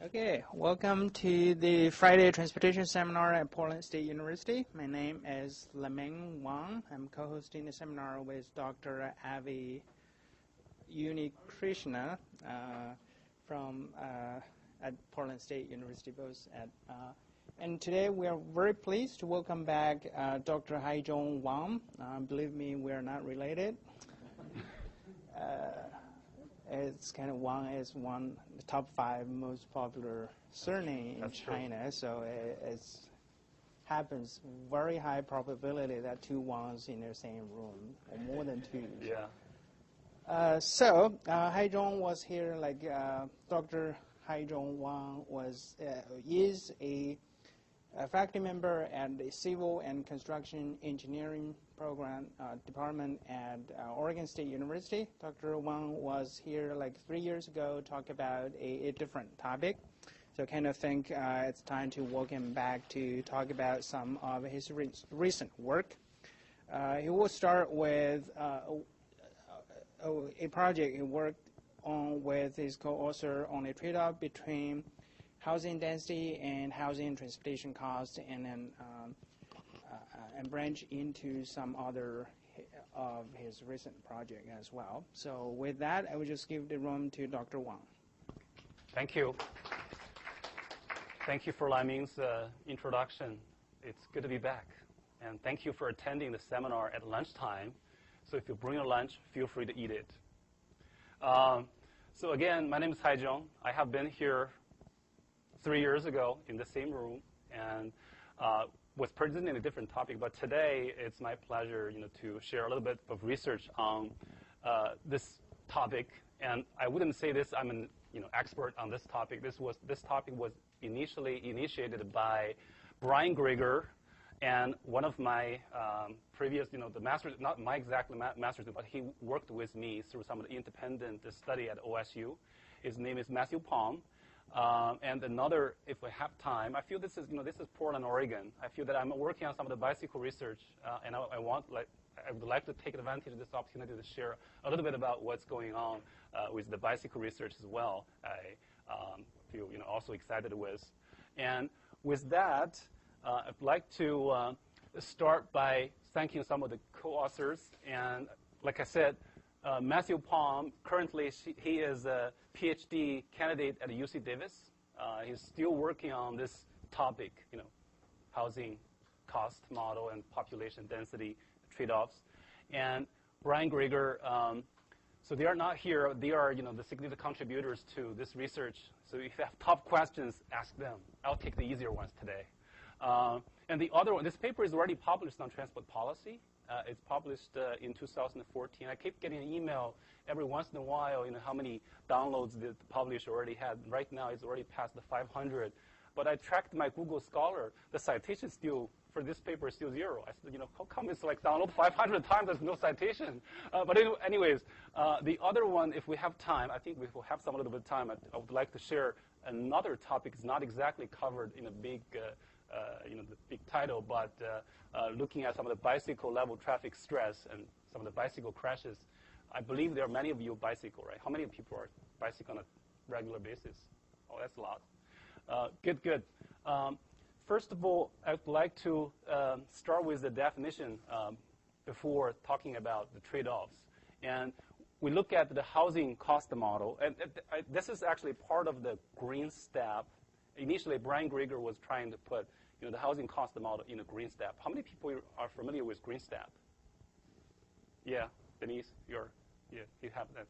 Okay, welcome to the Friday Transportation Seminar at Portland State University. My name is Leming Wang. I'm co-hosting the seminar with Dr. Avi Unikrishna from at Portland State University, both at and today we are very pleased to welcome back Dr. Haizhong Wang. Believe me, we are not related. It's kind of Wang is the top 5 most popular surname in China, so it happens very high probability that 2 Wangs in the same room, or more than 2. Yeah. So Haizhong was here, like Dr. Haizhong Wang is a faculty member at the Civil and Construction Engineering Program Department at Oregon State University. Dr. Wang was here like 3 years ago, talk about a different topic. So I kind of think it's time to welcome him back to talk about some of his recent work. He will start with a project he worked on with his co-author on a trade-off between housing density and housing transportation cost, and then and branch into some other of his recent project as well. So with that, I will just give the room to Dr. Wang. Thank you. Thank you for Leming's introduction. It's good to be back. And thank you for attending the seminar at lunchtime. So if you bring your lunch, feel free to eat it. So again, my name is Haizhong. I have been here 3 years ago in the same room and was presenting a different topic. But today, it's my pleasure, to share a little bit of research on this topic. And I wouldn't say this. I'm an expert on this topic. This topic was initially initiated by Brian Greger, and one of my previous, the master's, not my exactly master's, but he worked with me through some of the independent study at OSU. His name is Matthew Palm. And another, if we have time, I feel this is Portland, Oregon. I feel that I'm working on some of the bicycle research, and I would like to take advantage of this opportunity to share a little bit about what's going on with the bicycle research as well. I feel also excited with, and with that, I'd like to start by thanking some of the co-authors. And like I said, Matthew Palm, currently he is a PhD candidate at UC Davis. He's still working on this topic, housing cost model and population density trade-offs. And Brian Greger, so they are not here. They are, the significant contributors to this research. So if you have tough questions, ask them. I'll take the easier ones today. And the other one, this paper is already published on transport policy. It's published in 2014. I keep getting an email every once in a while, how many downloads the publisher already had. Right now, it's already past the 500. But I tracked my Google Scholar. The citation still, for this paper, is still 0. I said, how come it's like download 500 times, there's no citation? But anyways, the other one, if we have time, I think we will have some little bit of time. I would like to share another topic. It's not exactly covered in a big the big title, but looking at some of the bicycle level traffic stress and some of the bicycle crashes. I believe there are many of you bicycle, right? How many people are bicycle on a regular basis? Oh, that's a lot. Good. First of all, I'd like to start with the definition before talking about the trade-offs. And we look at the housing cost model, and this is actually part of the green step. Initially, Brian Greger was trying to put the housing cost model in a green step. How many people are familiar with green step? Yeah, Denise, you have that.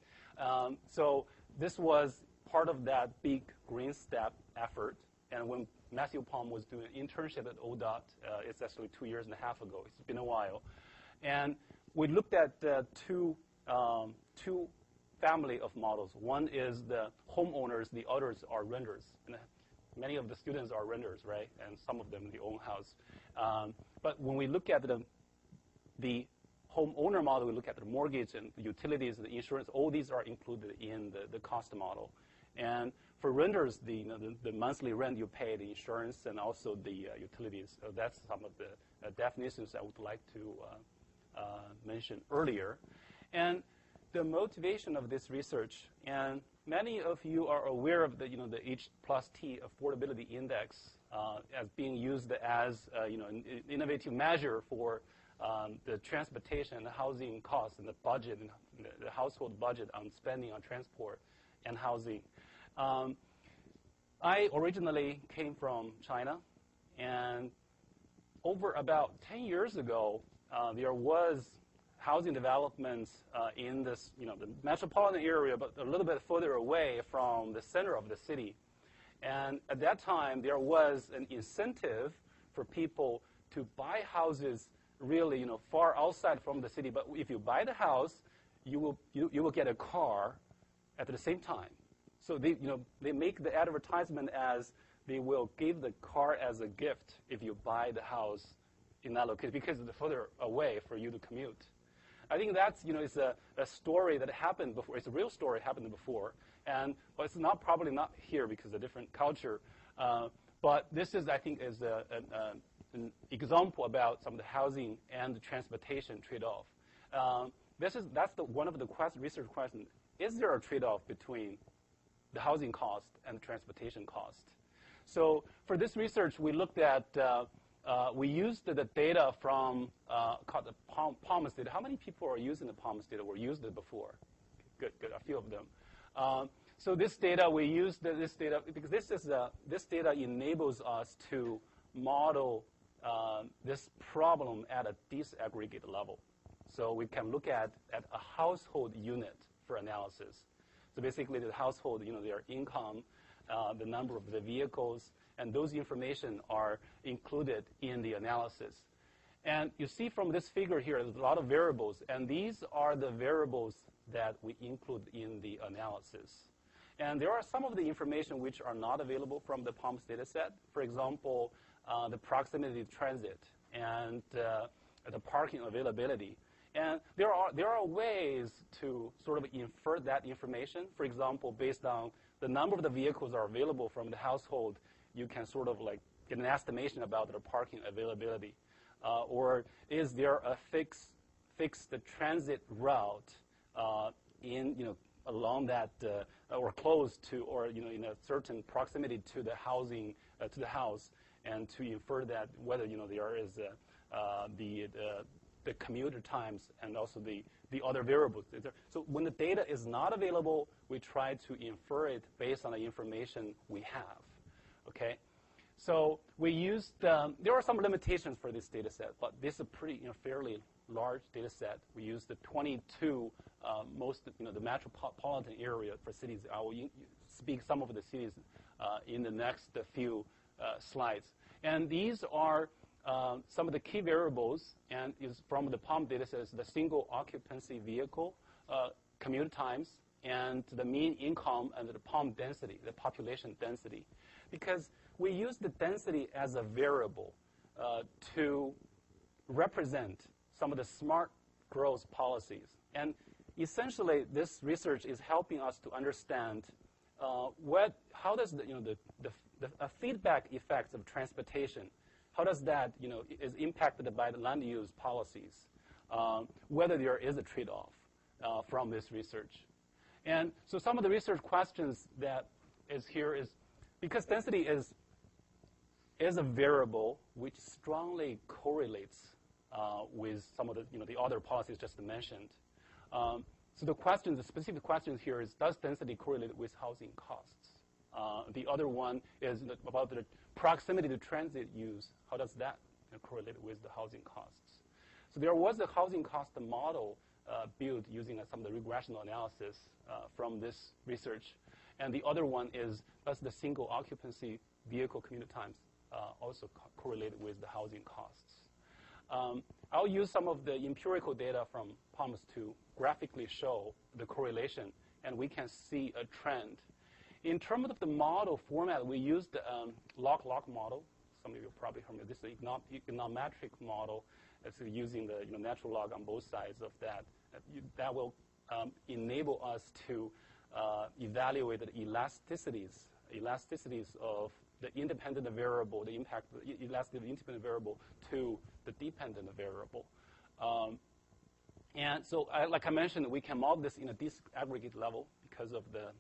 So this was part of that big green step effort. And when Matthew Palm was doing an internship at ODOT, it's actually 2.5 years ago. It's been a while. And we looked at two family of models. One is the homeowners, the others are renters. And many of the students are renters, right? And some of them, they own house. But when we look at the homeowner model, we look at the mortgage and the utilities, the insurance, all these are included in the cost model. And for renters, the monthly rent you pay, the insurance, and also the utilities. So that's some of the definitions I would like to mention earlier. And the motivation of this research, and many of you are aware of the, the H plus T affordability index as being used as, an innovative measure for the transportation and the housing costs and the budget and the household budget on spending on transport and housing. I originally came from China, and over about 10 years ago, there was housing developments in this, the metropolitan area, but a little bit further away from the center of the city. And at that time, there was an incentive for people to buy houses really, far outside from the city. But if you buy the house, you will get a car at the same time. So they make the advertisement as they will give the car as a gift if you buy the house in that location because it's further away for you to commute. I think that's, it's a story that happened before. It's a real story happened before. And well, it's probably not here because of a different culture. But this is, I think, is an example about some of the housing and the transportation trade-off. That's one of the research questions. Is there a trade-off between the housing cost and the transportation cost? So for this research, we looked at, we used the data from called the PALMAS data. How many people are using the PALMAS data or used it before? Good, a few of them. So this data, we used this data because this data enables us to model this problem at a disaggregate level. So we can look at a household unit for analysis. So basically, the household, their income, the number of the vehicles, and those information are included in the analysis. And you see from this figure here, there's a lot of variables, and these are the variables that we include in the analysis. And there are some of the information which are not available from the PALMAS data set. For example, the proximity to transit and the parking availability. And there are ways to sort of infer that information. For example, based on the number of the vehicles are available from the household, you can sort of like get an estimation about the parking availability. Or is there a fixed transit route along that or close to or in a certain proximity to the housing to the house, and to infer that whether there is the commuter times and also the other variables. So when the data is not available, we try to infer it based on the information we have. Okay, so we used. There are some limitations for this data set, but this is a pretty fairly large data set. We used the 22 most the metropolitan area for cities. I will speak some of the cities in the next few slides, and these are. Some of the key variables, and is from the PALM data says the single occupancy vehicle, commute times, and the mean income and the PALM density, the population density. Because we use the density as a variable to represent some of the smart growth policies. And essentially, this research is helping us to understand how does the feedback effects of transportation, how does that, is impacted by the land use policies, whether there is a trade-off from this research. And so some of the research questions that is here is, because density is a variable which strongly correlates with some of the other policies just mentioned. So the specific questions here is, does density correlate with housing costs? The other one is about the proximity to transit use. How does that correlate with the housing costs? So there was a housing cost model built using some of the regressional analysis from this research. And the other one is, does the single occupancy vehicle commute times also correlate with the housing costs? I'll use some of the empirical data from PALMAS to graphically show the correlation, and we can see a trend. In terms of the model format, we used the log-log model. Some of you probably heard of this. This is an econometric model. It's using the natural log on both sides of that. That will enable us to evaluate the elasticities of the independent variable, the impact of the elasticity of the independent variable to the dependent variable. And so, like I mentioned, we can model this in a disaggregate level because of the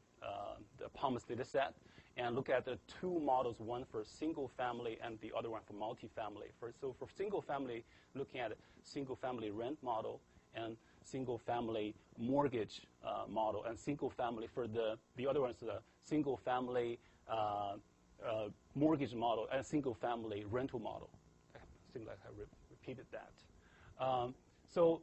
the PALMS data set and look at the two models, one for single family and the other one for multifamily. So for single family, looking at single family rent model and single family mortgage model, and single family for the other one is the single family mortgage model and single family rental model. I seem like I repeated that. So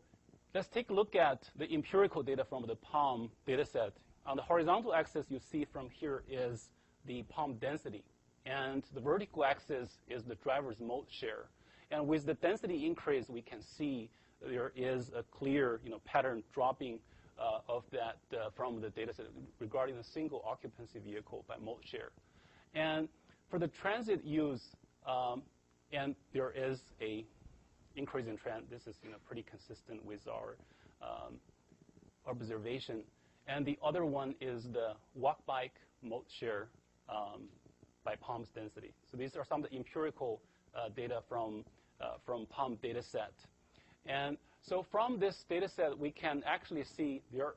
let's take a look at the empirical data from the PALM data set. On the horizontal axis, you see from here is the PALM density, and the vertical axis is the driver's mode share. And with the density increase, we can see there is a clear pattern dropping of that from the data set regarding the single occupancy vehicle by mode share. And for the transit use, and there is a increase in trend. This is pretty consistent with our observation. And the other one is the walk-bike mode share by PALM's density. So these are some of the empirical data from PALM data set. And so from this data set, we can actually see there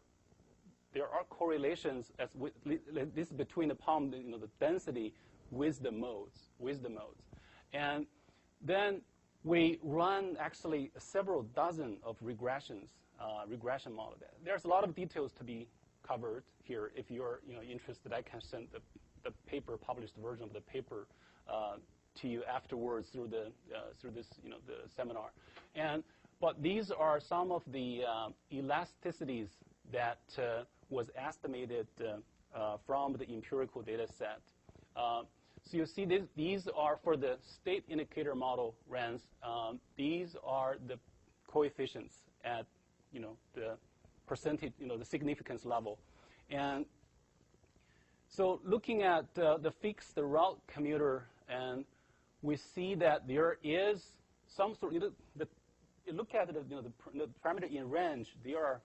are correlations this between the PALM, the density with the modes, And then we run actually several dozen of regression models. There's a lot of details to be covered here. If you're interested, I can send the paper, published version of the paper to you afterwards through this the seminar. But these are some of the elasticities that was estimated from the empirical data set. So you see these are for the state indicator model runs. These are the coefficients at the percentage, the significance level. And so looking at the fixed route commuter, and we see that there is some sort of, you look at the parameter in range, they are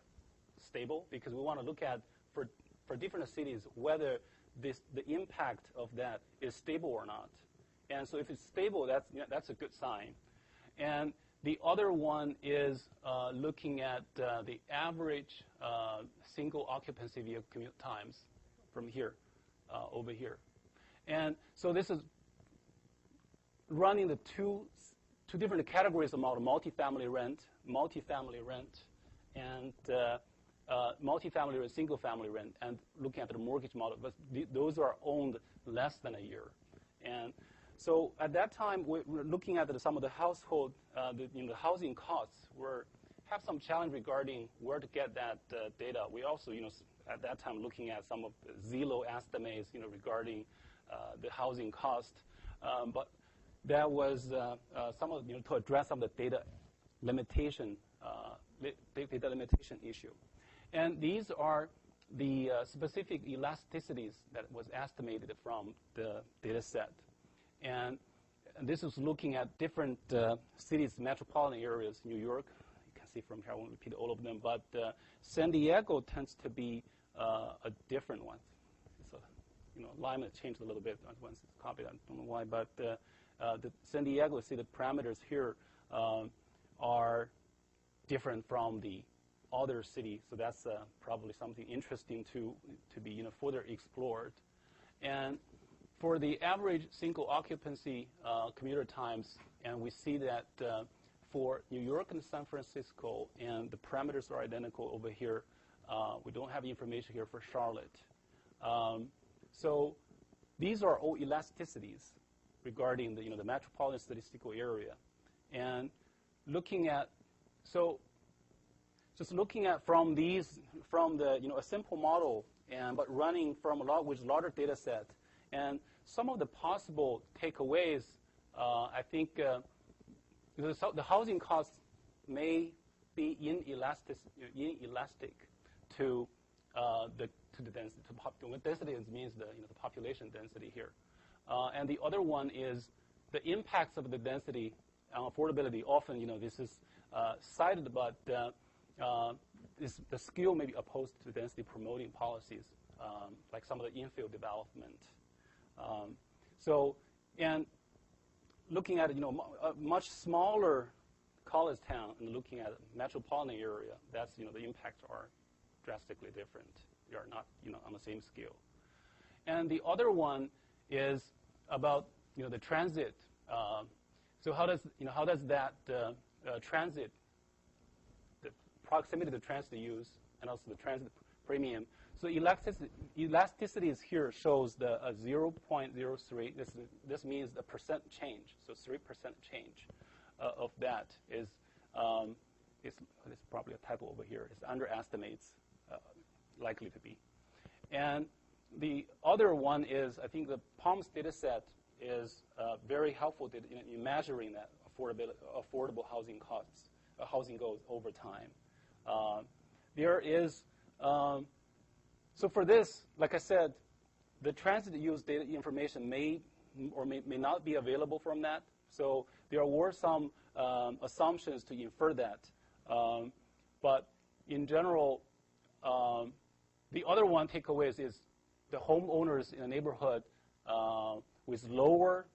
stable because we want to look at for different cities whether the impact of that is stable or not. And so if it's stable, that's a good sign. And the other one is looking at the average single occupancy vehicle commute times from here over here. And so this is running the two different categories of model: multifamily rent, and multifamily or single family rent, and looking at the mortgage model. But those are owned less than a year. And so at that time, we're looking at some of the household, the housing costs have some challenge regarding where to get that data. We also, at that time, looking at some of the Zillow estimates, regarding the housing cost. But that was some of, to address some of the data limitation issue. And these are the specific elasticities that was estimated from the data set. And this is looking at different cities, metropolitan areas, New York. You can see from here, I won't repeat all of them, but San Diego tends to be a different one. So, Lima changed a little bit once it's copied. I don't know why, but the San Diego, see the parameters here are different from the other city. So that's probably something interesting to be further explored. And for the average single occupancy commuter times, and we see that for New York and San Francisco, and the parameters are identical over here. We don't have information here for Charlotte. So these are all elasticities regarding the metropolitan statistical area. And looking at, just looking at from the a simple model, but running from with larger data set, and some of the possible takeaways, I think the housing costs may be inelastic to the density. Density means the population density here, and the other one is the impacts of the density on affordability. Often, this is cited, but the skill may be opposed to density promoting policies, like some of the infill development. And looking at a much smaller college town and looking at a metropolitan area, that's the impacts are drastically different. They are not on the same scale. And the other one is about the transit. So how does that transit, the proximity to transit use, and also the transit premium. So elasticity here shows the 0.03. This means the percent change. So 3% change of that is it's probably a typo over here. It underestimates likely to be. And the other one is, I think the PALMS data set is very helpful in measuring that affordable housing costs, housing goals over time. There is, so for this, like I said, the transit use data information may or may not be available from that. So there were some assumptions to infer that. But in general, the other one takeaway is the homeowners in a neighborhood with lower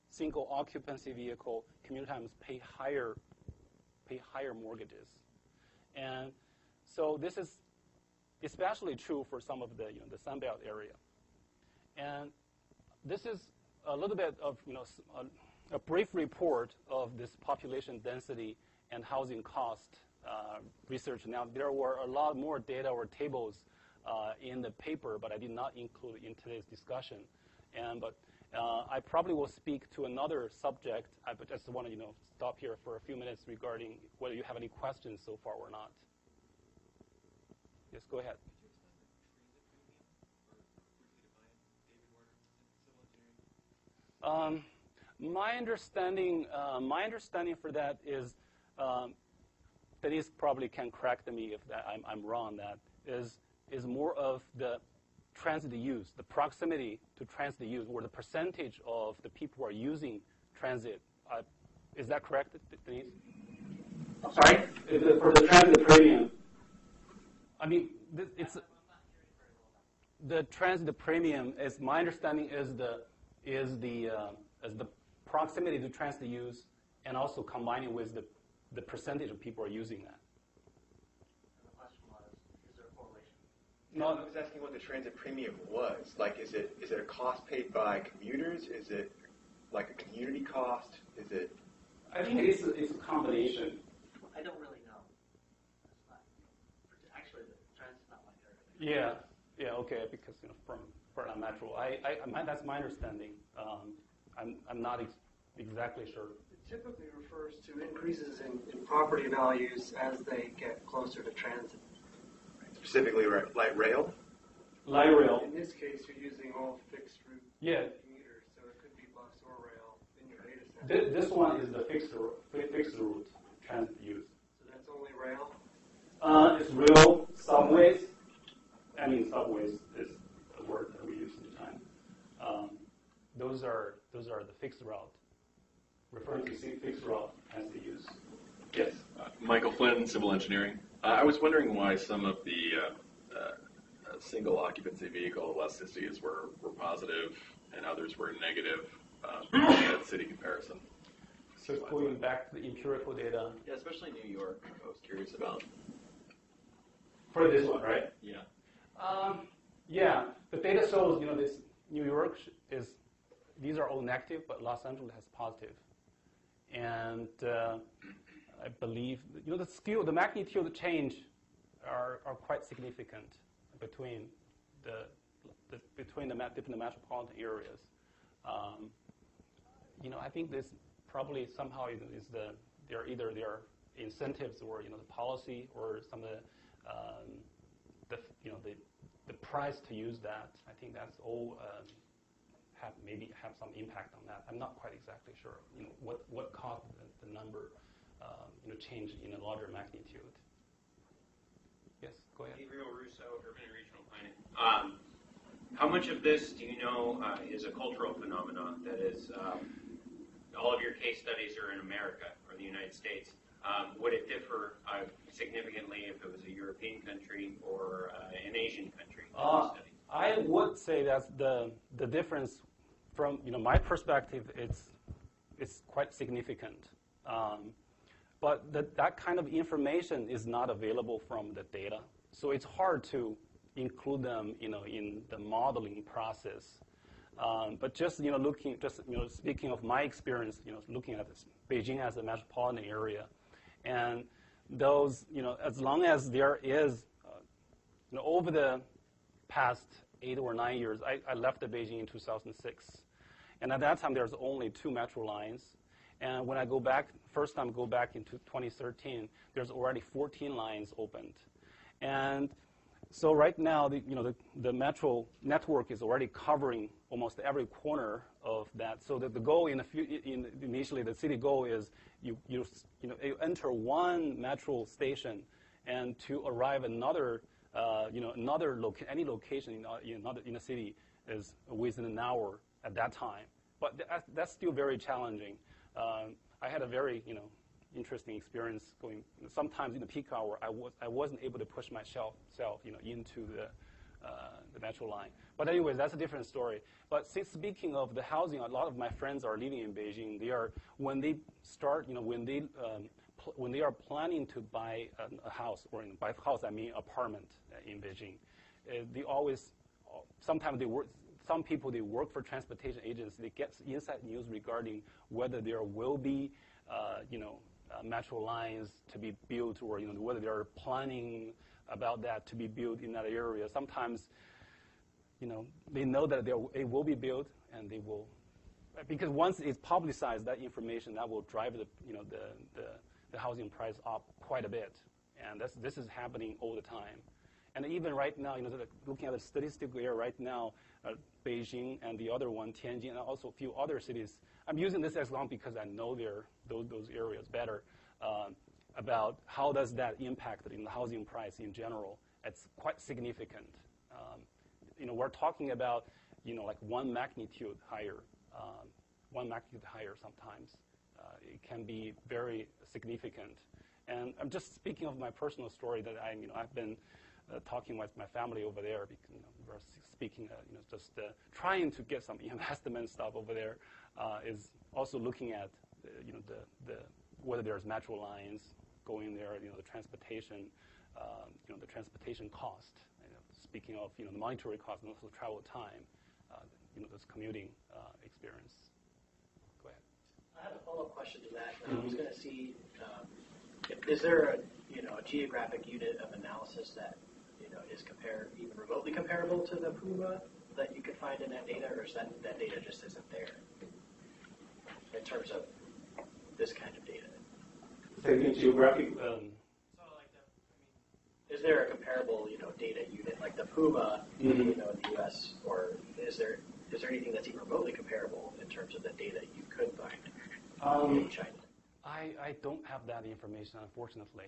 single occupancy vehicle commute times pay higher mortgages. And so this is especially true for some of the the Sunbelt area. And this is a little bit of a brief report of this population density and housing cost research. Now there were a lot more data or tables in the paper, but I did not include it in today's discussion. But I probably will speak to another subject. I just want to stop here for a few minutes regarding whether you have any questions so far or not. Yes, go ahead. My understanding for that is, Denise probably can correct me if I'm wrong. That is more of the transit use, the proximity to transit use, or the percentage of the people who are using transit. Is that correct, Denise? I'm sorry? For the transit premium. I mean, it's the transit premium. Is my understanding is the proximity to transit use, and also combining with the percentage of people are using that. And the question was, is there a correlation? No, I was asking what the transit premium was. Like, is it a cost paid by commuters? Is it like a community cost? Is it? I think it's a combination. I don't really know. Actually, the transit's not my area. Yeah, okay, because from metro, that's my understanding. I'm not exactly sure. It typically refers to increases in property values as they get closer to transit. Specifically light rail? Light rail. In this case, you're using all fixed route commuters, so it could be bus or rail in your data set. This one is the fixed route transit use. So that's only rail? It's rail, subways. I mean, subways is a word that we use in the time. Those are the fixed route. Referring to fixed route transit use. Yes. Michael Flynn, Civil Engineering. I was wondering why some of the single occupancy vehicle elasticities were positive and others were negative in that city comparison. So going back to the empirical data. Yeah, especially New York, I was curious about. For this one, right? Yeah. Yeah, the data shows, this New York these are all negative, but Los Angeles has positive. And I believe, the magnitude of the change are quite significant between the different metropolitan areas. I think this probably somehow there are incentives or the policy or some of the price to use that. I think that's all maybe have some impact on that. I'm not quite exactly sure. What caused the number change in a larger magnitude. Yes, go ahead. Gabriel Russo, Urban and Regional Planning. How much of this do you know is a cultural phenomenon? That is, all of your case studies are in America or the United States. Would it differ significantly if it was a European country or an Asian country? I would say that's the difference from my perspective. It's quite significant, but that kind of information is not available from the data, so it's hard to include them, in the modeling process. But just, speaking of my experience, looking at this, Beijing as a metropolitan area, and those, as long as there is, over the past 8 or 9 years, I left Beijing in 2006, and at that time there's only 2 metro lines, and when I go back, first time go back into 2013, there's already 14 lines opened, and so right now, the metro network is already covering almost every corner of that. So that the goal initially, the city goal is you enter one metro station, and to arrive another any location in a city is within an hour at that time. But that's still very challenging. I had a very interesting experience going. Sometimes in the peak hour, I wasn't able to push myself into the metro line. But anyways, that's a different story. But since speaking of the housing, a lot of my friends are living in Beijing. When they start, when they are planning to buy a house, or by house I mean apartment in Beijing, they always, sometimes they work. Some people, they work for transportation agents. They get inside news regarding whether there will be metro lines to be built, or whether they are planning about that to be built in that area. Sometimes, they know that it will be built, and they will, because once it's publicized, that information that will drive the housing price up quite a bit, and this is happening all the time. And even right now, looking at the statistical area right now, Beijing and the other one, Tianjin, and also a few other cities. I'm using this example because I know those areas better, about how does that impact in the housing price in general. It's quite significant. We're talking about, like one magnitude higher sometimes. It can be very significant. And I'm just speaking of my personal story that I've been talking with my family over there, because we're speaking, just trying to get some investment stuff over there, is also looking at, whether there's metro lines going there, the transportation, the transportation cost. Speaking of, the monetary cost and also travel time, this commuting experience. Go ahead. I have a follow-up question to that. I was going to see, is there a geographic unit of analysis that is even remotely comparable to the PUMA that you could find in that data, or is that data just isn't there in terms of this kind of data? Taking geographic. Is there a comparable data unit like the PUMA in the U.S., or is there anything that's even remotely comparable in terms of the data you could find in China? I don't have that information, unfortunately.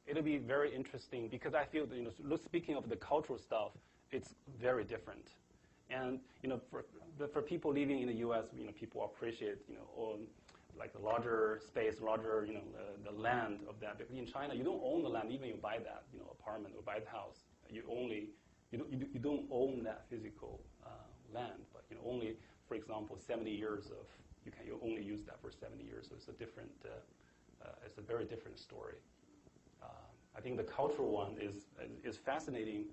It'll be very interesting because I feel that, speaking of the cultural stuff, it's very different. And for people living in the U.S., people appreciate like the larger space, larger the land of that. Because in China, you don't own the land even you buy that apartment or buy the house. You don't own that physical land, but only, for example, 70 years of you only use that for 70 years. So it's a different, it's a very different story. I think the cultural one is fascinating,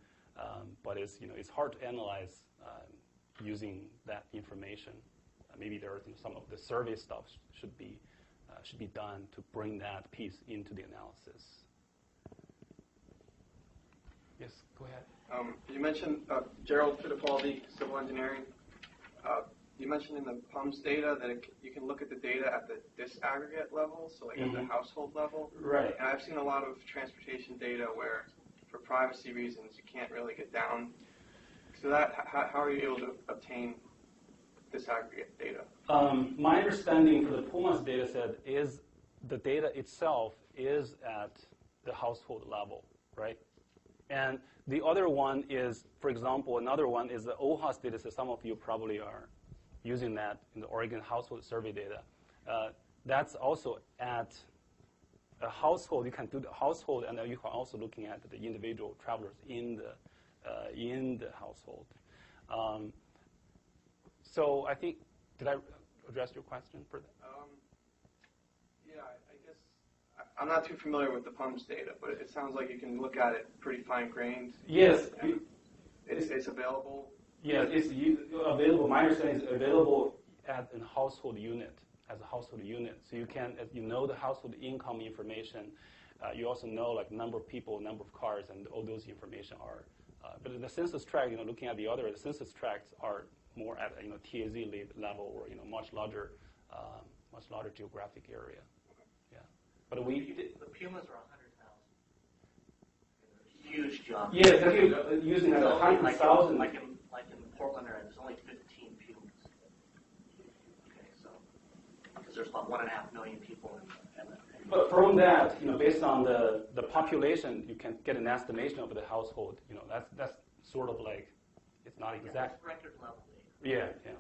but it's hard to analyze using that information. Maybe there are some of the survey stuff should be done to bring that piece into the analysis. Yes, go ahead. You mentioned Gerald Fittipaldi, civil engineering. You mentioned in the PUMS data that you can look at the data at the disaggregate level, so like at the household level. Right. And I've seen a lot of transportation data where, for privacy reasons, you can't really get down. So how are you able to obtain disaggregate data? My understanding for the PUMAS data set is the data itself is at the household level, right? And the other one is, for example, another one is the OHAS data set. Some of you probably are using that in the Oregon Household Survey data. That's also at a household. You can do the household, and you can also looking at the individual travelers in the household. So I think, did I address your question for that? Yeah, I guess I'm not too familiar with the PUMS data, but it sounds like you can look at it pretty fine-grained. Yes. It's available? Yes, it's available. My understanding is available as a household unit, So you can, as you know, the household income information. You also know like number of people, number of cars, and all those information are. But in the census tract, looking at the other census tracts are more at TAZ level or much larger geographic area. Yeah, but the Pumas are 100,000. Huge jump. Yeah, exactly. Using at 100,000. Like in Portland, there's only 15 Pumas. Okay, so because there's about 1.5 million people in But from that, based on the population, you can get an estimation of the household. That's sort of like, it's not exact. Record level data. Yeah.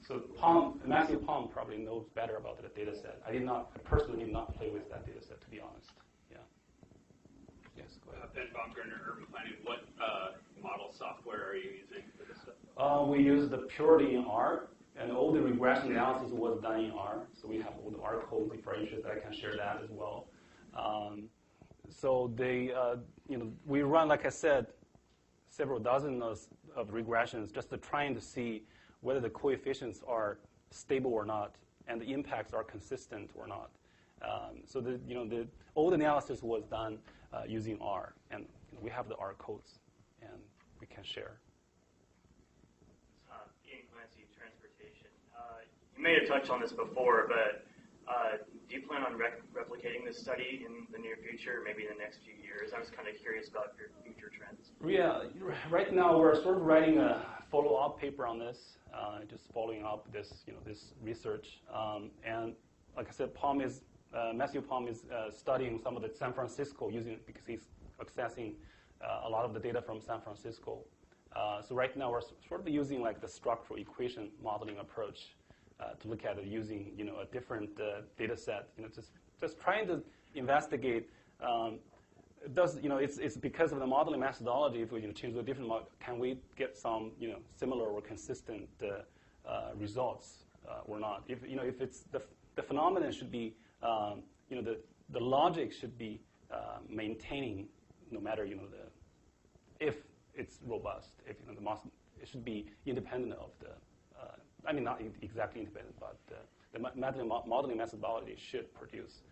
So Matthew Palm probably knows better about the data set. I personally did not play with that data set, to be honest. Yeah. Yes, go ahead. Ben Baumgartner, Urban Planning. What model software are you using for this stuff? We use the purely in R, and all the regression analysis was done in R. So we have all the R code differentials. I can share that as well. So we run, like I said, several dozen of regressions just to trying to see whether the coefficients are stable or not, and the impacts are consistent or not. So all the analysis was done using R, and we have the R codes, and we can share. Ian Clancy, Transportation. You may have touched on this before, but do you plan on replicating this study in the near future, maybe in the next few years? I was kind of curious about your future trends. Yeah, right now we're sort of writing a follow-up paper on this, just following up this research. And like I said, Matthew Palm is studying some of the San Francisco because he's accessing a lot of the data from San Francisco. So right now we're sort of using like the structural equation modeling approach to look at it using a different data set. Just trying to investigate. It's because of the modeling methodology. If we change to a different model, can we get some similar or consistent results or not? If it's the phenomenon should be the logic should be maintaining no matter if it's robust. If it should be independent of the. Not exactly independent, but the modeling methodology should produce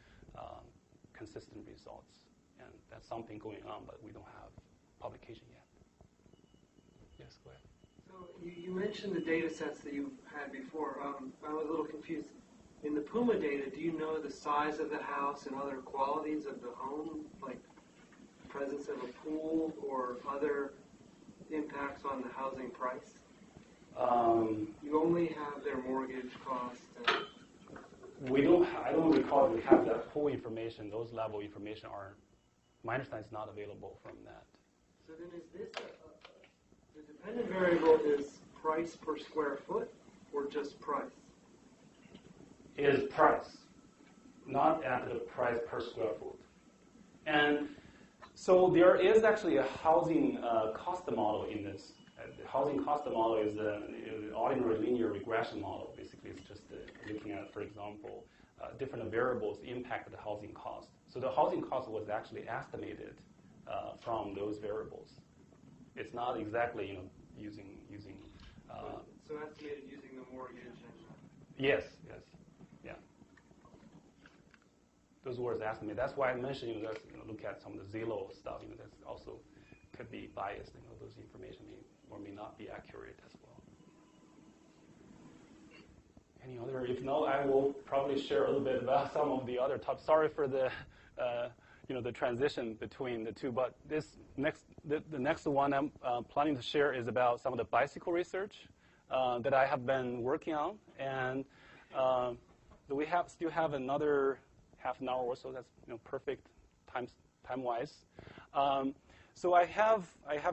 consistent results. And that's something going on, but we don't have publication yet. Yes, go ahead. So you mentioned the data sets that you've had before. I was a little confused. In the Puma data, do you know the size of the house and other qualities of the home, like presence of a pool or other impacts on the housing price? You only have their mortgage cost. I don't recall we have that full information. Those level information are, my understanding, is not available from that. So then is this the dependent variable is price per square foot or just price? Is price, not at the price per square foot. And so there is actually a housing cost model in this. The housing cost model is an ordinary linear regression model. Basically, it's just looking at, for example, different variables impact the housing cost. So the housing cost was actually estimated from those variables. It's not exactly using. So estimated using the mortgage and. Yes. Yeah. Those words estimated. That's why I mentioned look at some of the Zillow stuff. That's also could be biased. Those information may not be accurate as well. Any other? If no, I will probably share a little bit about some of the other topics. Sorry for the the transition between the two. But the next one I'm planning to share is about some of the bicycle research that I have been working on, and we still have another half an hour or so. That's perfect time wise. So I have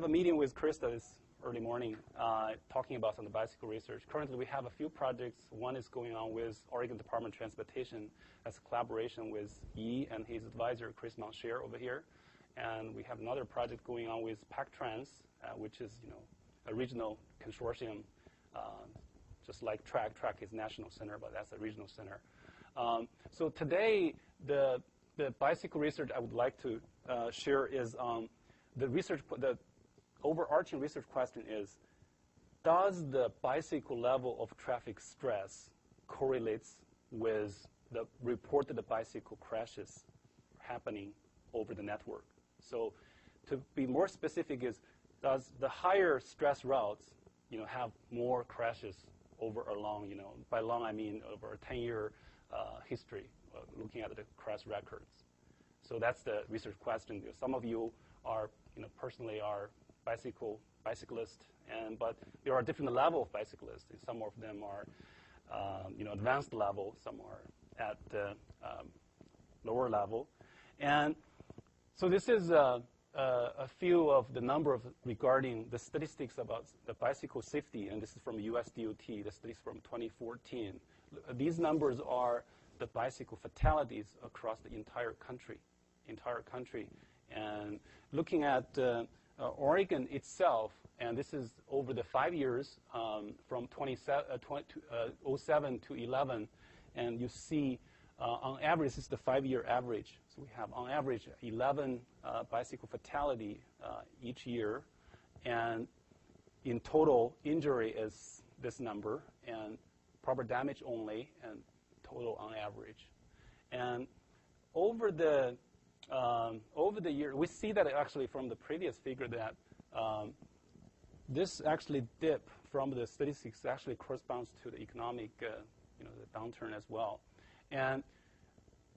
a meeting with Krista this early morning talking about some of the bicycle research. Currently, we have a few projects. One is going on with Oregon Department of Transportation as a collaboration with Yi and his advisor, Chris Monshare, over here. And we have another project going on with PacTrans, which is a regional consortium, just like TRAC. TRAC is national center, but that's a regional center. So today, the bicycle research I would like to share is the overarching research question is, does the bicycle level of traffic stress correlates with the reported bicycle crashes happening over the network? So to be more specific is, does the higher stress routes, have more crashes over a long, by long I mean over a 10-year history, looking at the crash records. So that's the research question. Some of you are, personally are bicyclists, but there are different level of bicyclists. Some of them are, advanced level. Some are at lower level, and so this is a few of the number of regarding the statistics about the bicycle safety, and this is from US DOT. The statistics from 2014. These numbers are the bicycle fatalities across the entire country, and looking at Oregon itself, and this is over the 5 years from 2007 to 11, and you see on average, this is the 5-year average. So we have on average 11 bicycle fatality each year, and in total injury is this number, and property damage only, and total on average. And over the year, we see that actually from the previous figure that this actually dip from the statistics actually corresponds to the economic, the downturn as well. And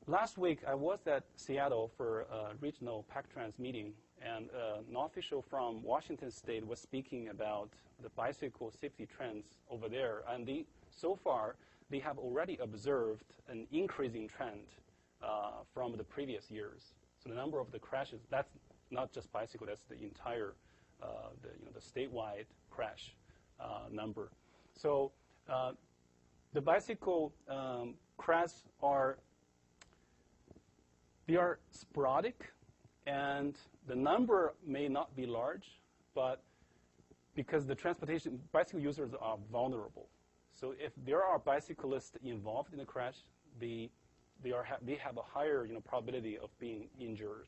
last week I was at Seattle for a regional PacTrans meeting, and an official from Washington State was speaking about the bicycle safety trends over there, and so far they have already observed an increasing trend from the previous years. So the number of the crashes, that's not just bicycle, that's the entire, the statewide crash number. So the bicycle crashes they are sporadic, and the number may not be large, but because the bicycle users are vulnerable. So if there are bicyclists involved in the crash, they have a higher probability of being injured.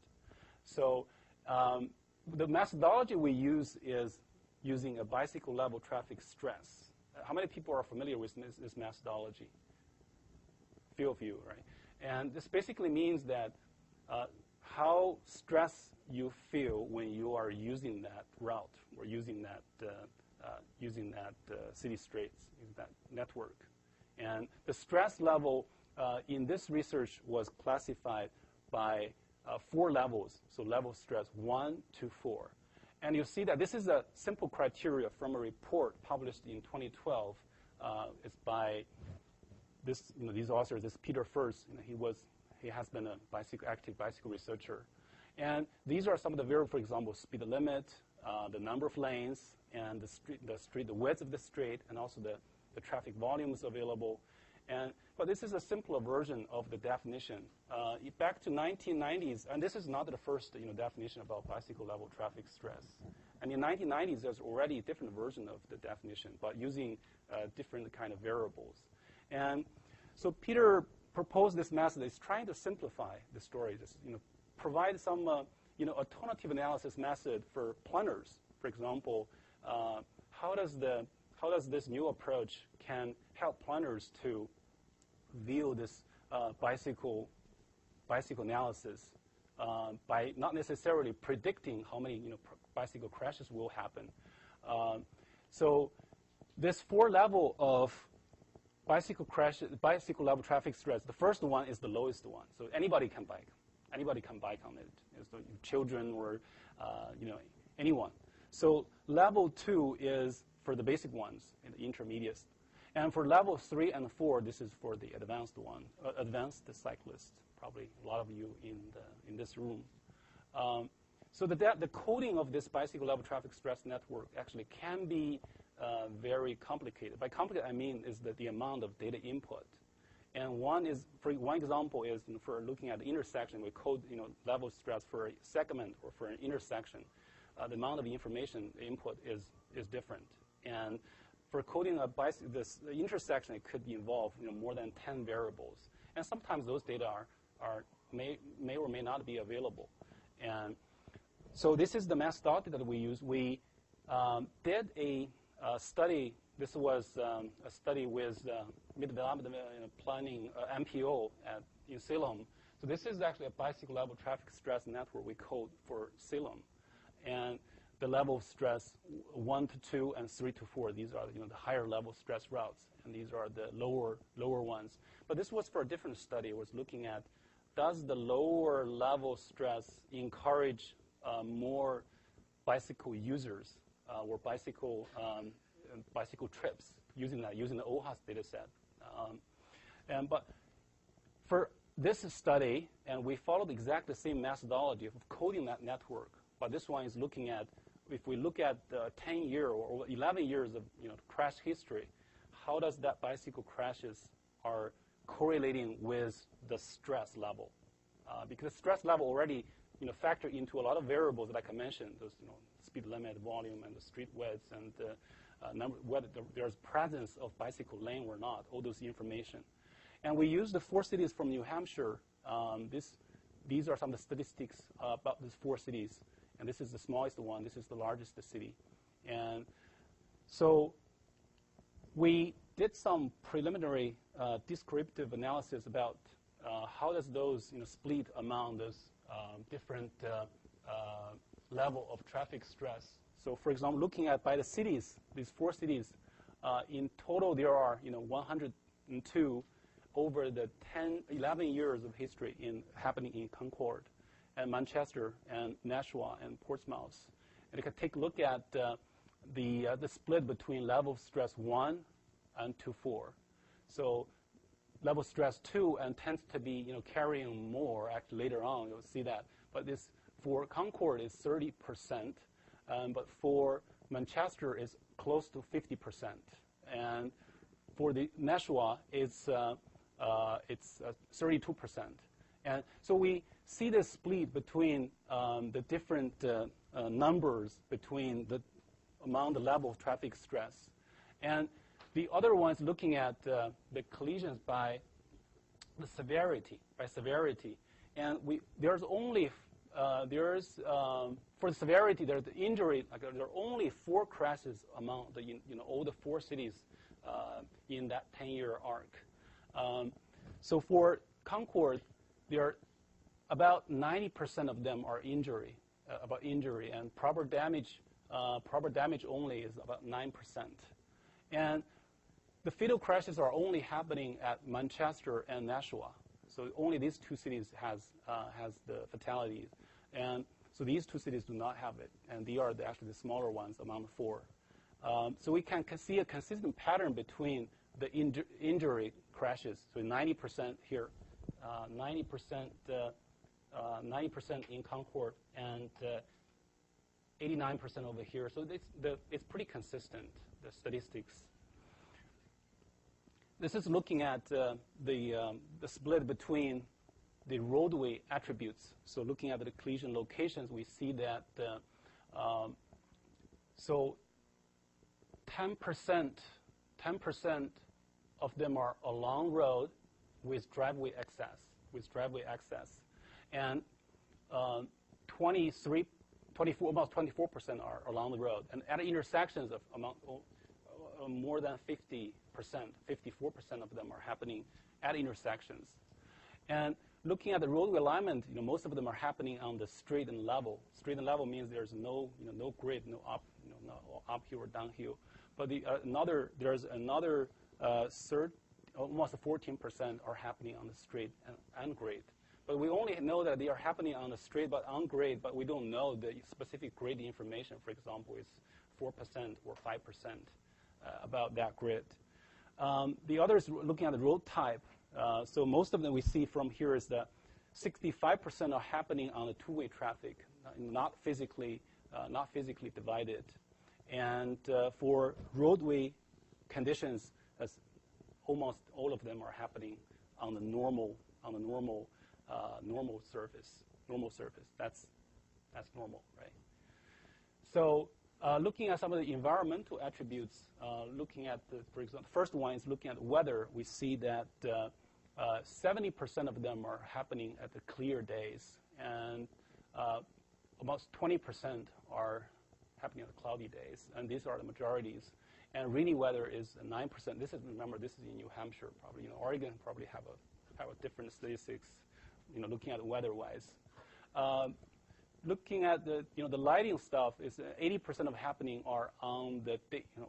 So the methodology we use is using a bicycle level traffic stress. How many people are familiar with this methodology? Few of you, right? And this basically means that how stressed you feel when you are using that route or using that city streets, that network. And the stress level in this research was classified by 4 levels, so level stress 1 to 4. And you see that this is a simple criteria from a report published in 2012. It's by these authors. This Peter First. He has been a active bicycle researcher. And these are some of the variables, for example, speed limit, the number of lanes, and the width of the street, and also the traffic volumes available. But this is a simpler version of the definition. Back to 1990s, and this is not the first definition about bicycle level traffic stress. And in 1990s, there's already a different version of the definition, but using different kind of variables. And so Peter proposed this method. It's trying to simplify the story, just provide some alternative analysis method for planners. For example, how does this new approach can help planners to view this bicycle analysis by not necessarily predicting how many bicycle crashes will happen. So this 4 level of bicycle level traffic stress, the first one is the lowest one. So anybody can bike. Anybody can bike on it. So children or anyone. So level 2 is for the basic ones, and the intermediate. And for level 3 and 4, this is for the advanced one, advanced cyclists. Probably a lot of you in this room. So the coding of this bicycle level traffic stress network actually can be very complicated. By complicated, I mean is that the amount of data input. And one example is for looking at the intersection, we code level stress for a segment or for an intersection. The amount of information input is different. And for coding the intersection, it could involve more than 10 variables. And sometimes those data may or may not be available. And so this is the methodology that we use. We did a study. This was a study with Mid-Development Planning, MPO, in Salem. So this is actually a bicycle level traffic stress network we code for Salem. And the level of stress 1 to 2 and 3 to 4, these are the higher level stress routes, and these are the lower ones. But this was for a different study. It was looking at, does the lower level stress encourage more bicycle users or bicycle trips using the OHAS data set. But for this study, and we followed exactly the same methodology of coding that network, but this one is looking at, if we look at the 10-year or 11 years of crash history, how does that bicycle crashes are correlating with the stress level? Because the stress level already factor into a lot of variables like I mentioned, those speed limit, volume, and the street width, and whether there's presence of bicycle lane or not, all those information. And we use the 4 cities from New Hampshire. These are some of the statistics about these 4 cities. And this is the smallest one. This is the largest city. And so we did some preliminary descriptive analysis about how does those split among those different level of traffic stress. So for example, looking at by the cities, these 4 cities, in total there are 102 over the 11 years of history happening in Concord and Manchester and Nashua and Portsmouth. And you can take a look at the split between level of stress 1 and to 4. So level stress 2 and tends to be carrying more. Actually, later on you'll see that. But this for Concord is 30%, but for Manchester is close to 50%, and for the Nashua it's 32%. And so we see the split between the different numbers among the level of traffic stress. And the other one's looking at the collisions by the severity, And there's only, for the severity, there's the injury, there are only 4 crashes among all the 4 cities in that 10-year arc. So for Concord, there are about 90% of them are injury, and proper damage only is about 9%. And the fatal crashes are only happening at Manchester and Nashua. So only these 2 cities has the fatalities. And so these 2 cities do not have it, and they are actually the smaller ones among the 4. So we can see a consistent pattern between the injury crashes. So 90% here, 90% in Concord, and 89% over here. So it's pretty consistent, the statistics. This is looking at the split between the roadway attributes. So looking at the collision locations, we see that so 10% of them are along road with driveway access, and 24, almost 24% are along the road. And at intersections of more than 50%, 54% of them are happening at intersections. And looking at the roadway alignment, most of them are happening on the straight and level. Straight and level means there's no grade, no up, no uphill or downhill. But there's another almost 14% are happening on the straight and grade. But we only know that they are happening on the straight but on grade, but we don't know the specific grade information. For example, it's 4% or 5% about that grid. The others looking at the road type. So most of them we see from here is that 65% are happening on the two-way traffic, not physically divided. And for roadway conditions, almost all of them are happening on the normal surface. That's normal, right? So looking at some of the environmental attributes, looking at for example, the first one is looking at weather. We see that 70% of them are happening at the clear days, and almost 20% are happening on the cloudy days, and these are the majorities. And rainy weather is 9%. Remember, this is in New Hampshire, probably. Oregon probably have a different statistics, looking at weather-wise. Looking at the lighting stuff, is 80% of happening are on the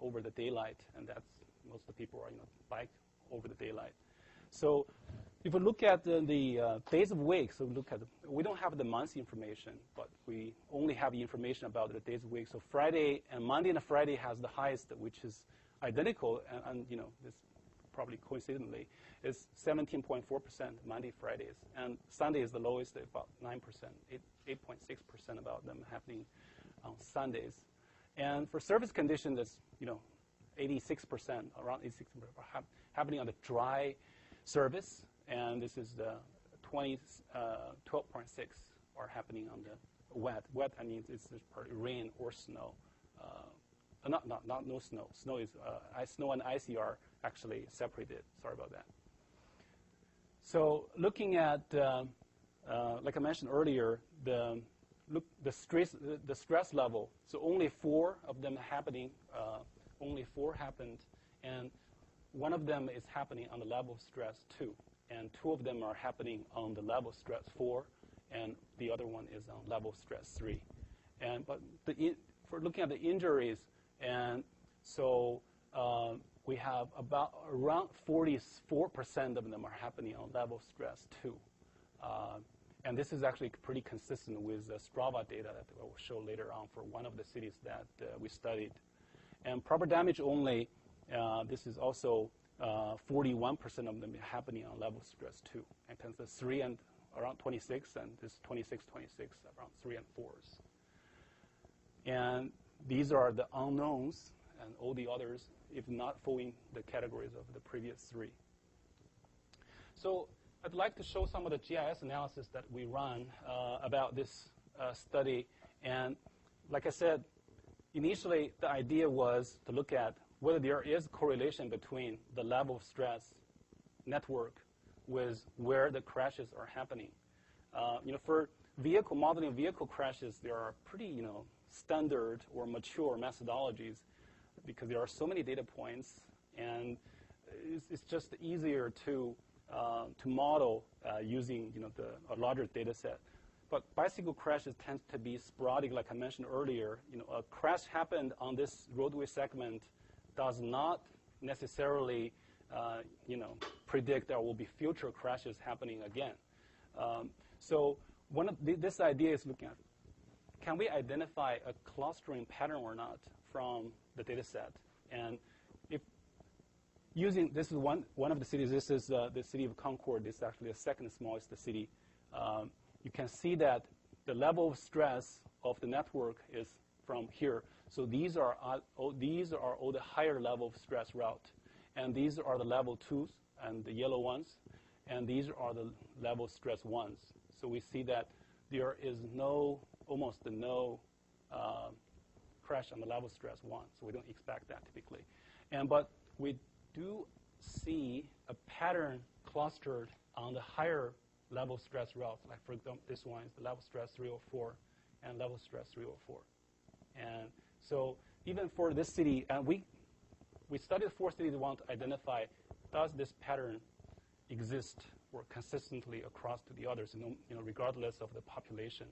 over the daylight, and that's most of the people are bike over the daylight. So if we look at the days of week, so we don't have the months information, but we only have the information about the days of week. So Friday and Monday and Friday has the highest, which is identical, and this probably coincidentally is 17.4% Monday, Fridays, and Sunday is the lowest, about 9%, 8.6% about them happening on Sundays. And for service conditions, that's 86%, around 86% happening on the dry service, and this is the 12.6 are happening on the wet. Wet, I mean, it's partly rain or snow. Not no snow. Snow is snow and icy are actually separated. Sorry about that. So looking at, like I mentioned earlier, the stress level. So only 4 of them happening. Only 4 happened, and one of them is happening on the level of stress 2, and 2 of them are happening on the level of stress 4, and the other one is on level of stress 3. But for looking at the injuries, and so we have around 44% of them are happening on level of stress 2. And this is actually pretty consistent with the Strava data that I will show later on for one of the cities that we studied. And proper damage only, this is also 41% of them happening on level stress 2. And Kansas 3 and around 26, and this 26, around 3 and 4s. And these are the unknowns, and all the others, if not falling the categories of the previous 3. So I'd like to show some of the GIS analysis that we run about this study. And like I said, initially the idea was to look at whether there is correlation between the level of stress network with where the crashes are happening. For modeling vehicle crashes, there are pretty, standard or mature methodologies because there are so many data points, and it's just easier to model using, a larger data set. But bicycle crashes tend to be sporadic, like I mentioned earlier. A crash happened on this roadway segment does not necessarily, predict there will be future crashes happening again. So this idea is looking at, can we identify a clustering pattern or not from the data set? And if this is one of the cities, this is the city of Concord. This is actually the second smallest city. You can see that the level of stress of the network is from here. So these are all the higher level of stress route. And these are the level 2s and the yellow ones. And these are the level stress 1s. So we see that there is almost no crash on the level stress 1. So we don't expect that typically. But we do see a pattern clustered on the higher level stress routes. Like for example, this one is the level stress 304 and level stress 304. And so even for this city, and we studied 4 cities. We want to identify, does this pattern exist or consistently across to the others, regardless of the population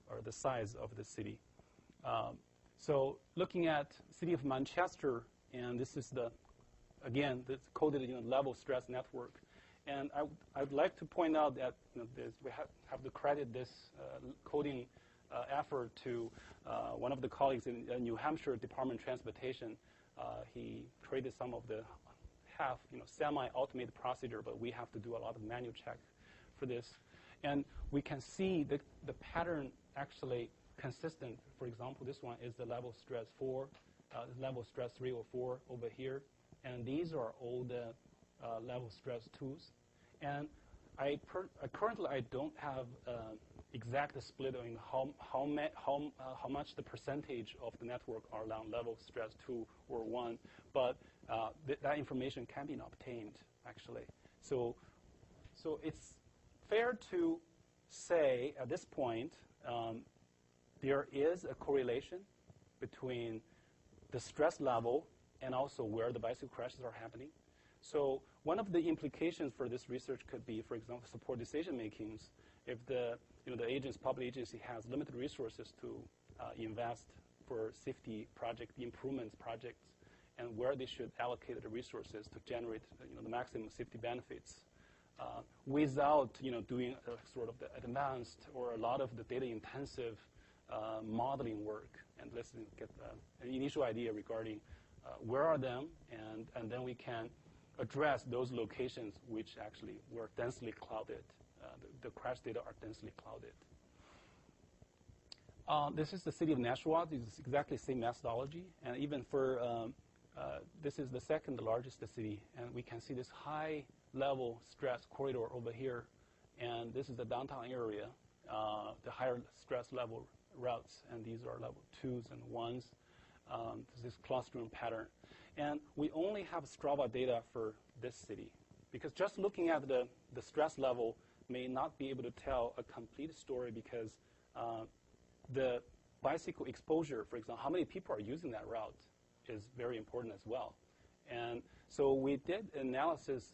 or the size of the city. So looking at city of Manchester, and this is again, the coded level stress network. And I'd like to point out that we have to credit this coding effort to one of the colleagues in New Hampshire Department of Transportation. He created some of the semi-automated procedure, but we have to do a lot of manual check for this. And we can see the pattern actually consistent. For example, this one is the level stress 4, level stress 304 over here. And these are all the level stress 2s. And currently I don't have exact split on how much the percentage of the network are on level stress 2 or 1, but that information can be obtained actually. So So it's fair to say at this point there is a correlation between the stress level and also where the bicycle crashes are happening. So one of the implications for this research could be, for example, support decision makings. If the public agency has limited resources to invest for safety project improvements projects, and where they should allocate the resources to generate the maximum safety benefits, without doing sort of the advanced or a lot of the data intensive modeling work. And let's get an initial idea regarding where are them, and then we can address those locations which actually were densely clouded. The crash data are densely clouded. This is the city of Nashua. This is exactly the same methodology. And even for, this is the second largest city. And we can see this high level stress corridor over here. And this is the downtown area, the higher stress level routes. And these are level 2s and 1s. This clustering pattern. And we only have Strava data for this city, because just looking at the stress level may not be able to tell a complete story, because the bicycle exposure, for example, how many people are using that route is very important as well. And so we did analysis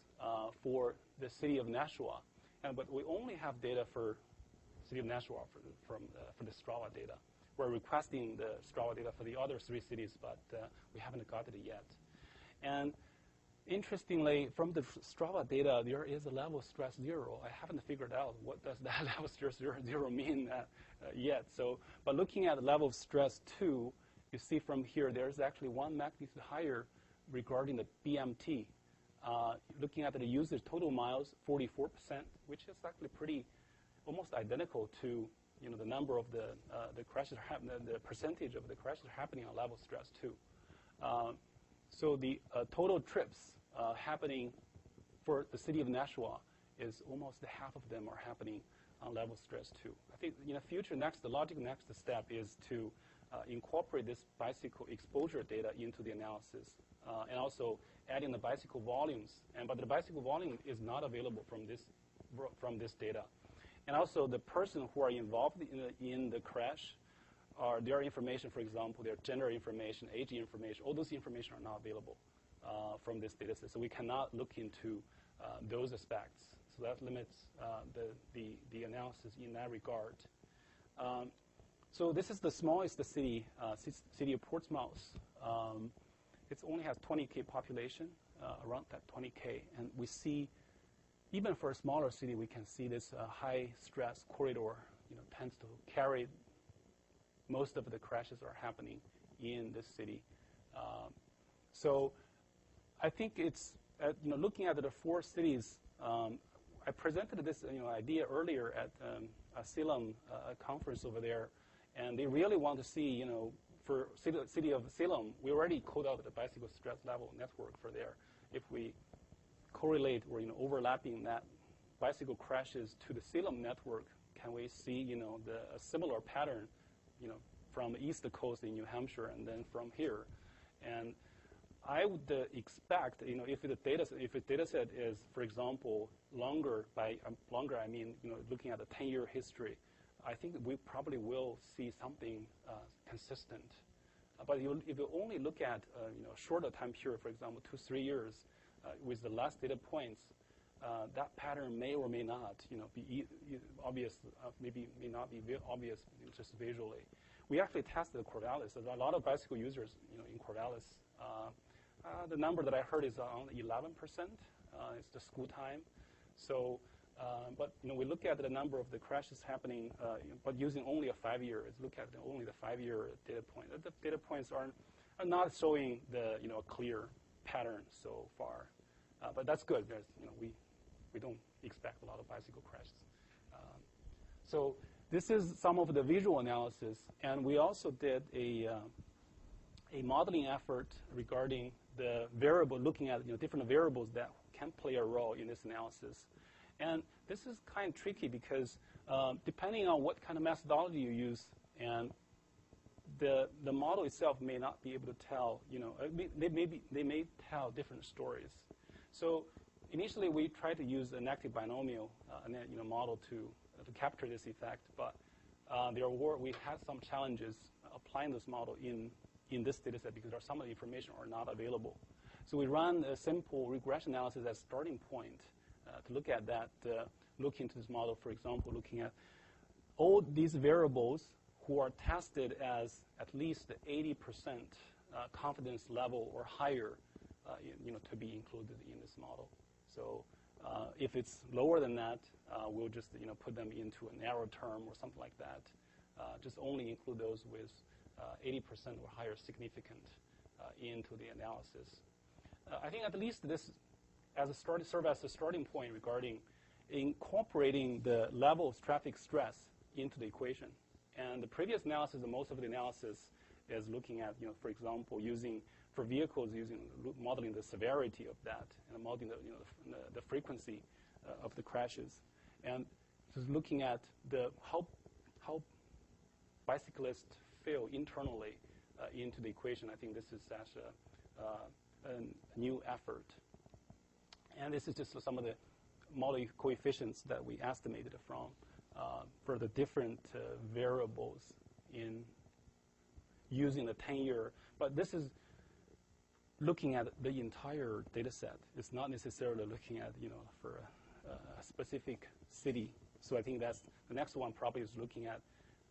for the city of Nashua, but we only have data for city of Nashua for the Strava data. We're requesting the Strava data for the other 3 cities, but we haven't got it yet. And interestingly, from the Strava data, there is a level of stress 0. I haven't figured out what does that level of stress 0 mean yet. So, but looking at the level of stress 2, you see from here there's actually 1 magnitude higher regarding the BMT. Looking at the usage total miles, 44%, which is actually pretty almost identical to the number of the crashes the percentage of the crashes happening on level stress 2. So the total trips happening for the city of Nashua is almost half of them are happening on level stress 2. I think in the future, the logical next step is to incorporate this bicycle exposure data into the analysis, and also adding the bicycle volumes. But the bicycle volume is not available from this data. And also the person who are involved in the crash, their information, for example, their gender information, age information, all those information are not available from this data set. So we cannot look into those aspects. So that limits the analysis in that regard. So this is the smallest city, city of Portsmouth. It only has 20K population, around that 20K. And we see, even for a smaller city, we can see this high stress corridor tends to carry most of the crashes are happening in this city. So I think it's, looking at the 4 cities, I presented this idea earlier at a Salem conference over there, and they really want to see, for city of Salem, we already code out the bicycle stress level network for there. If we correlate or overlapping that bicycle crashes to the Salem network, can we see a similar pattern from the east coast in New Hampshire and then from here? And I would expect if the data set is, for example, longer, by longer I mean looking at a 10-year history, I think we probably will see something consistent. But if you only look at shorter time period, for example, 2-3 years, with the last data points, that pattern may or may not be obvious, maybe may not be obvious just visually. We actually tested Corvallis. There's a lot of bicycle users in Corvallis. The number that I heard is around 11%. It's the school time. So, but we look at the number of the crashes happening, but using only a 5-year. Let's look at only the 5-year data point. The data points are not showing the a clear pattern so far, but that's good. There's we don't expect a lot of bicycle crashes. So this is some of the visual analysis, and we also did a modeling effort regarding the variable, looking at different variables that can play a role in this analysis. And this is kind of tricky because depending on what kind of methodology you use, and the model itself may not be able to tell, they may tell different stories. So initially, we tried to use an active binomial model to capture this effect, but we had some challenges applying this model in this data set because some of the information are not available. So we ran a simple regression analysis as a starting point to look at that, look into this model, for example, looking at all these variables who are tested as at least 80% confidence level or higher, to be included in this model. So if it's lower than that, we'll just put them into a narrow term or something like that. Just only include those with 80% or higher significant into the analysis. I think at least this serve as a starting point regarding incorporating the level of traffic stress into the equation. And the previous analysis, most of the analysis is looking at, for example, for vehicles, modeling the severity of that and modeling the frequency of the crashes, and just looking at how bicyclists feel internally into the equation. I think this is such a new effort. And this is just some of the model coefficients that we estimated from for the different variables in using the 10-year. But this is looking at the entire data set. It's not necessarily looking at, for a specific city. So I think that's the next one probably is looking at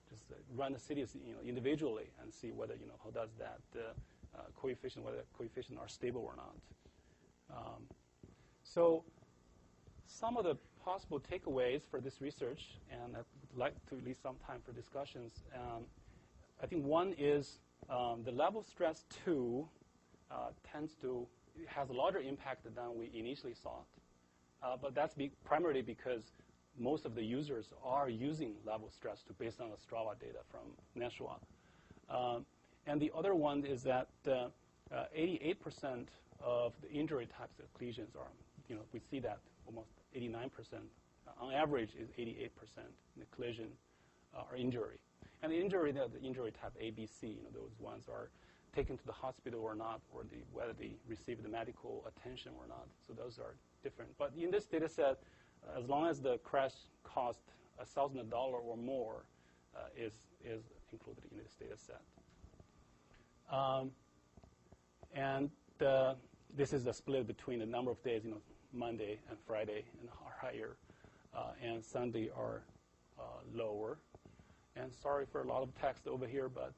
just run the cities individually and see whether, how does that coefficient, whether coefficients are stable or not. So some of the possible takeaways for this research, and I'd like to leave some time for discussions. I think one is the level stress 2 has a larger impact than we initially thought. But that's primarily because most of the users are using level stress 2 based on the Strava data from Nashua. And the other one is that 88% of the injury types of collisions are, we see that almost 89%. On average is 88% in the collision or injury. And the injury type A, B, C, those ones are taken to the hospital or not, or whether they receive the medical attention or not. So those are different. But in this data set, as long as the crash cost $1,000 or more is included in this data set. And this is a split between the number of days, Monday and Friday are higher, and Sunday are lower. And sorry for a lot of text over here, but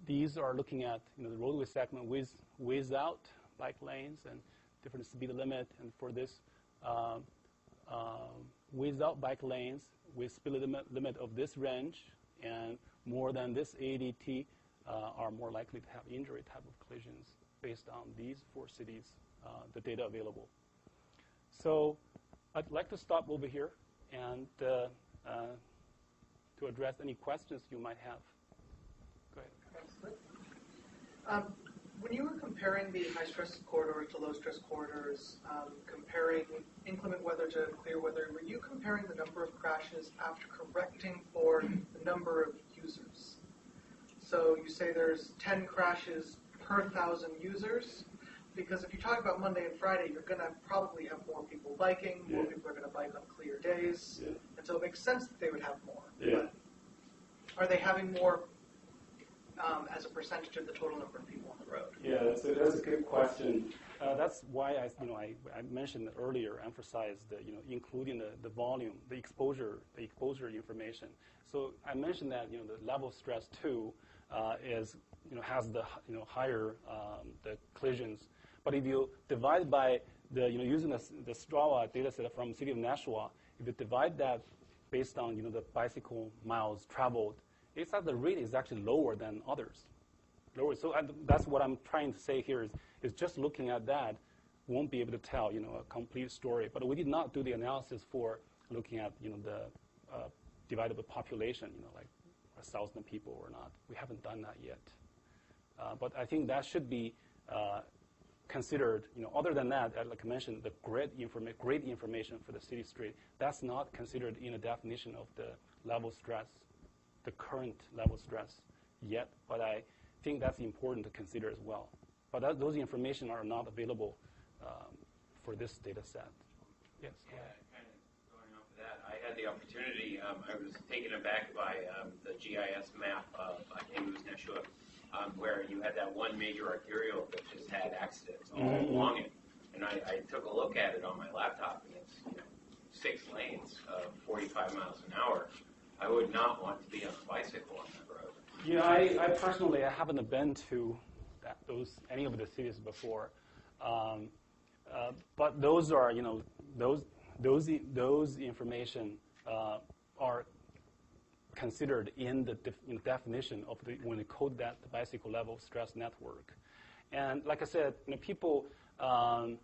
these are looking at the roadway segment without bike lanes and different speed limit. And for this, without bike lanes, with speed limit of this range and more than this ADT are more likely to have injury type of collisions based on these 4 cities, the data available. So I'd like to stop over here and to address any questions you might have. Go ahead. When you were comparing the high-stress corridors to low-stress corridors, comparing inclement weather to clear weather, were you comparing the number of crashes after correcting for the number of users? So you say there's 10 crashes per 1,000 users, because if you talk about Monday and Friday, you're going to probably have more people biking, more people are going to bike on clear days, and so it makes sense that they would have more. But are they having more as a percentage of the total number of people on the road? Yeah, that's a good question. That's why I mentioned earlier, emphasized including the volume, the exposure information. So I mentioned that the level of stress 2 is has the higher the collisions. But if you divide by the using the Strava data set from the city of Nashua, if you divide that based on the bicycle miles traveled, it's that the rate is actually lower than others. Lower. So that's what I'm trying to say here is just looking at that won't be able to tell a complete story. But we did not do the analysis for looking at the divided by population, like 1,000 people or not. We haven't done that yet. But I think that should be considered. Other than that, like I mentioned, the grid information for the city street, that's not considered in the definition of the level stress, the current level stress yet. But I think that's important to consider as well. But those information are not available for this data set. Yes. Yeah, kind of going off of that, I had the opportunity, I was taken aback by the GIS map of, I think it was Nashua, where you had that one major arterial that just had accidents all along it. And I took a look at it on my laptop, and it's 6 lanes of 45 miles an hour. I would not want to be on a bicycle on that road. Yeah, I personally, I haven't been to any of the cities before. But those are, those information are considered in the definition of when they code that the bicycle level stress network. And like I said, people, some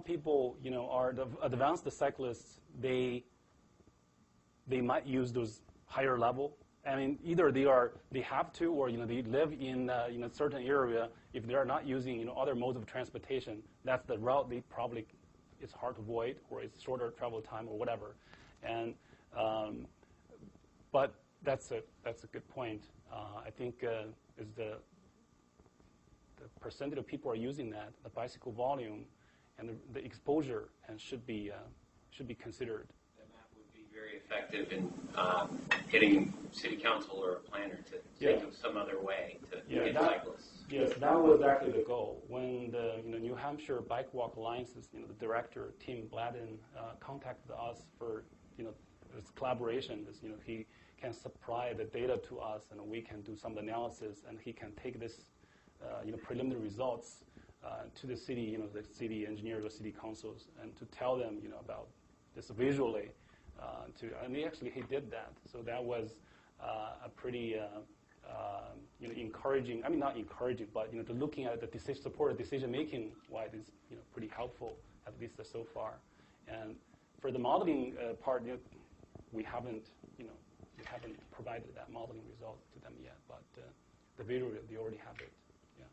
people, are the advanced cyclists. They might use those higher level. I mean, either they have to, or they live in a certain area. If they are not using other modes of transportation, that's the route they probably it's hard to avoid, or it's shorter travel time, or whatever. And but that's a good point. I think is the percentage of people are using that, the bicycle volume, and the exposure, and should be considered. Very effective in getting city council or a planner to think of some other way to get cyclists. Yes, that was actually the goal. When the New Hampshire Bike Walk Alliance's the director Tim Bladden contacted us for this collaboration. He can supply the data to us, and we can do some analysis, and he can take this preliminary results to the city, the city engineers or city councils, and to tell them about this visually. And he did that. So that was a pretty encouraging. I mean, not encouraging, but to looking at the supported decision making wise is pretty helpful, at least so far. And for the modeling part, we haven't provided that modeling result to them yet. But the visual, they already have it. Yeah.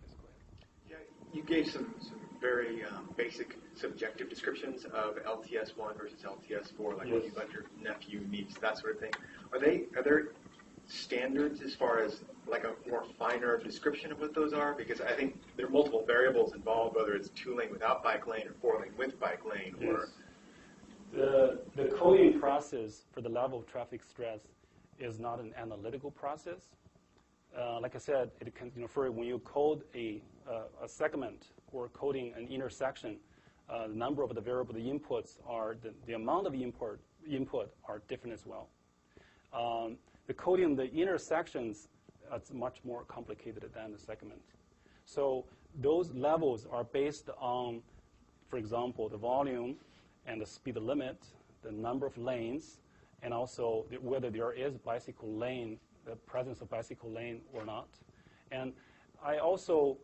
Yes, go ahead. Yeah, you gave some very basic subjective descriptions of LTS1 versus LTS4, like what you let your nephew, niece, that sort of thing. Are there standards as far as like a more finer description of what those are? Because I think there are multiple variables involved, whether it's 2-lane without bike lane or 4-lane with bike lane. Yes. Or the coding process for the level of traffic stress is not an analytical process. Like I said, it can, for when you code a segment or coding an intersection, the number of the variable the inputs are the amount of input are different as well. The coding the intersections is much more complicated than the segment. So those levels are based on, for example, the volume and the speed limit, the number of lanes, and also whether there is bicycle lane, the presence of bicycle lane or not. And I also,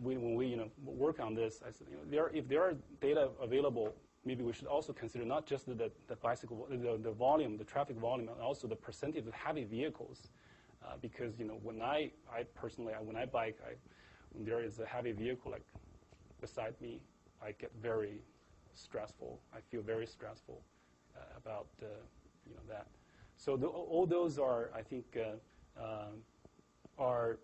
when we work on this, I said, if there are data available, maybe we should also consider not just the bicycle, the volume, the traffic volume, and also the percentage of heavy vehicles, because when I personally when I bike, when there is a heavy vehicle like beside me, I get very stressful. I feel very stressful about that. So all those are, I think, are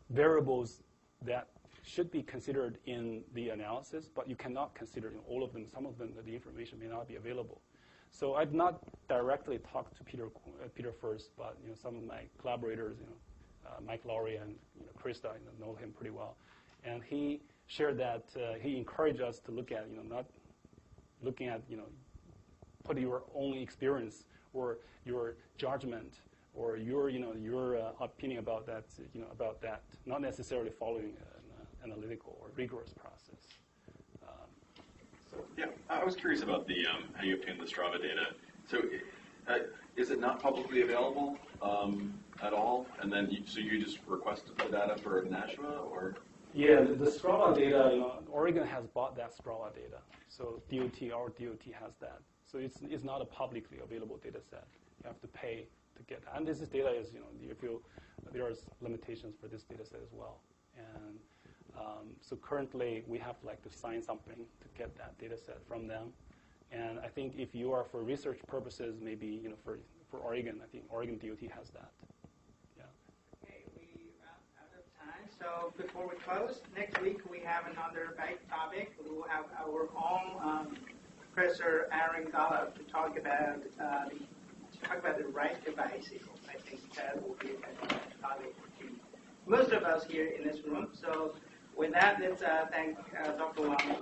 variables that should be considered in the analysis, but you cannot consider all of them. Some of them, the information may not be available. So I've not directly talked to Peter first, but some of my collaborators, Mike Lowry and Krista, know him pretty well, and he shared that he encouraged us to look at not looking at put your own experience or your judgment or your opinion about that not necessarily following an analytical or rigorous process. Yeah, I was curious about the how you obtained the Strava data. So is it not publicly available at all? And then so you just requested the data for Nashua, or? Yeah, the Strava data, Oregon has bought that Strava data. So our DOT has that. So it's not a publicly available data set. You have to pay to get that. And this data is, there are limitations for this data set as well. And so currently we have to sign something to get that data set from them. And I think if you are for research purposes, maybe for Oregon, I think Oregon DOT has that. Yeah. Okay, we are out of time. So before we close, next week we have another big topic. We will have our own Professor Aaron Golub to talk about the right bicycle. I think that will be a fantastic topic to most of us here in this room. So with that, let's thank Dr. Wang.